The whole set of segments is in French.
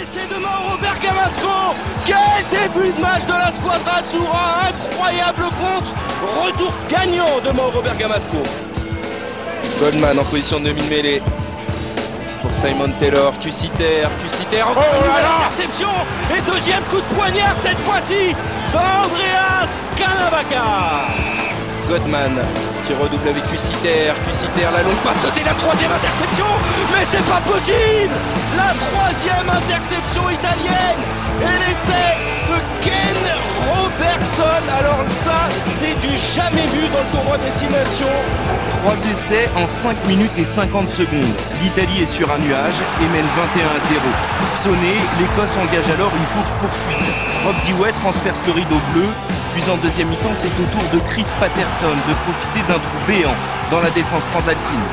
L'essai de Mauro Bergamasco. Quel début de match de la Squadra Azzurra. Incroyable contre. Retour gagnant de Mauro Bergamasco. Goldman en position de demi-mêlée. Pour Simon Taylor, Cuciter, encore une nouvelle interception. Et deuxième coup de poignard cette fois-ci d'Andreas Canavaca. Goldman qui redouble avec Cuciter, la longue passe sautée, la troisième interception. Mais c'est pas possible. La troisième interception italienne. Et l'essai de Ken Robertson. Alors ça, c'est du jamais vu dans le tournoi Destination. 3 essais en 5 minutes et 50 secondes. L'Italie est sur un nuage et mène 21-0. Sonné, l'Écosse engage alors une course-poursuite. Rob Dewey transperce le rideau bleu. Puis en deuxième mi-temps, c'est au tour de Chris Patterson de profiter d'un trou béant dans la défense transalpine.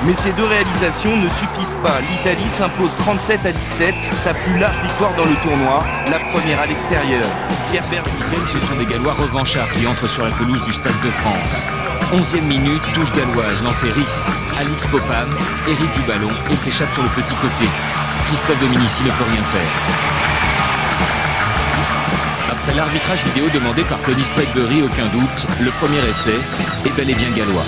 Mais ces deux réalisations ne suffisent pas. L'Italie s'impose 37-17, sa plus large victoire dans le tournoi, la première à l'extérieur. Pierre Berbizier, ce sont des Gallois revanchards qui entrent sur la pelouse du Stade de France. 11e minute, touche galloise, lancé Rhys. Alix Popham hérite du ballon et s'échappe sur le petit côté. Christophe Dominici ne peut rien faire. Après l'arbitrage vidéo demandé par Tony Sprakebury, aucun doute, le premier essai est bel et bien gallois.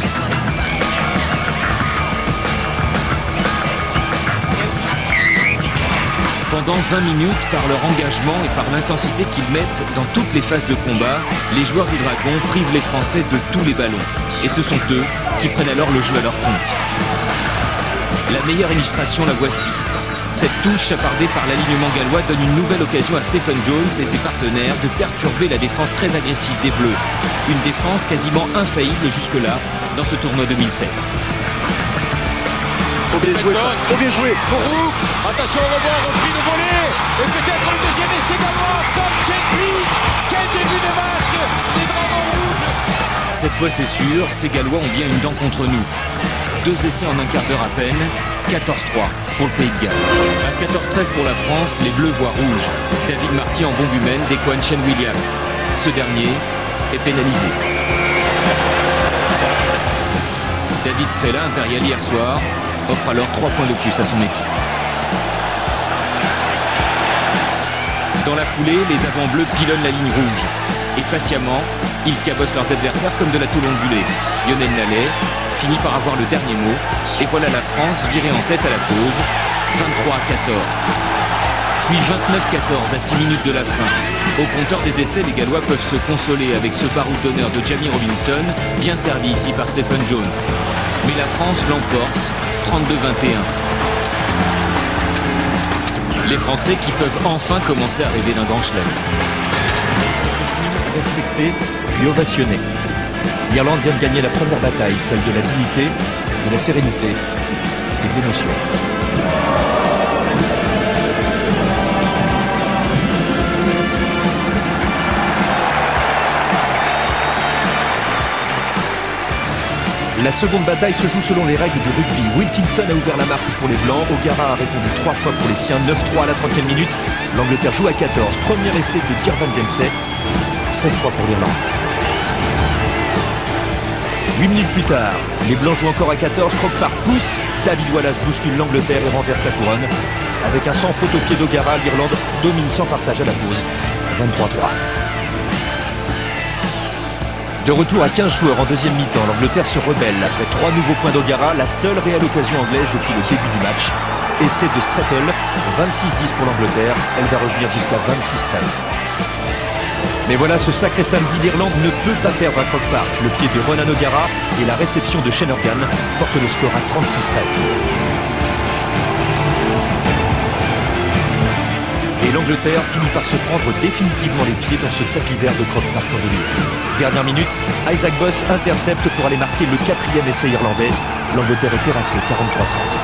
Pendant 20 minutes, par leur engagement et par l'intensité qu'ils mettent dans toutes les phases de combat, les joueurs du Dragon privent les Français de tous les ballons. Et ce sont eux qui prennent alors le jeu à leur compte. La meilleure illustration, la voici. Cette touche chapardée par l'alignement gallois donne une nouvelle occasion à Stephen Jones et ses partenaires de perturber la défense très agressive des Bleus. Une défense quasiment infaillible jusque-là dans ce tournoi 2007. Bien joué. Pour Rouf, attention au rebond, repris de volée, et peut-être le deuxième essai gallois, Tom Chetli, quel début de match, les Dragons rouges. Cette fois c'est sûr, ces Gallois ont bien une dent contre nous. 2 essais en un quart d'heure à peine, 14-3 pour le Pays de Galles. À 14-13 pour la France, les Bleus voient rouge. David Marty en bombe humaine décoigne Shane Williams. Ce dernier est pénalisé. David Skrela, impérial hier soir, offre alors 3 points de plus à son équipe. Dans la foulée, les avants bleus pilonnent la ligne rouge. Et patiemment, ils cabossent leurs adversaires comme de la tôle ondulée. Lionel Nallet finit par avoir le dernier mot. Et voilà la France virée en tête à la pause, 23-14. Puis 29-14 à 6 minutes de la fin. Au compteur des essais, les Gallois peuvent se consoler avec ce baroud d'honneur de Jamie Robinson, bien servi ici par Stephen Jones. Mais la France l'emporte, 32-21. Les Français qui peuvent enfin commencer à rêver d'un grand chelem. Respecté, puis ovationné. L'Irlande vient de gagner la première bataille, celle de la dignité, de la sérénité et de l'émotion. La seconde bataille se joue selon les règles du rugby. Wilkinson a ouvert la marque pour les Blancs. O'Gara a répondu 3 fois pour les siens. 9-3 à la 30e minute. L'Angleterre joue à 14. Premier essai de Kirvan Dempsey. 16-3 pour l'Irlande. 8 minutes plus tard, les Blancs jouent encore à 14. Croque par pouce. David Wallace bouscule l'Angleterre et renverse la couronne. Avec un sans faute au pied d'O'Gara, l'Irlande domine sans partage à la pause. 23-3. De retour à 15 joueurs en deuxième mi-temps, l'Angleterre se rebelle après 3 nouveaux points d'O'Gara, la seule réelle occasion anglaise depuis le début du match. Essai de Strettle, 26-10 pour l'Angleterre, elle va revenir jusqu'à 26-13. Mais voilà, ce sacré samedi d'Irlande ne peut pas perdre à Croke Park. Le pied de Ronan O'Gara et la réception de Shane Organ portent le score à 36-13. Et l'Angleterre finit par se prendre définitivement les pieds dans ce tapis vert de Croke Park en demi. Dernière minute, Isaac Boss intercepte pour aller marquer le 4e essai irlandais. L'Angleterre est terrassée 43-13.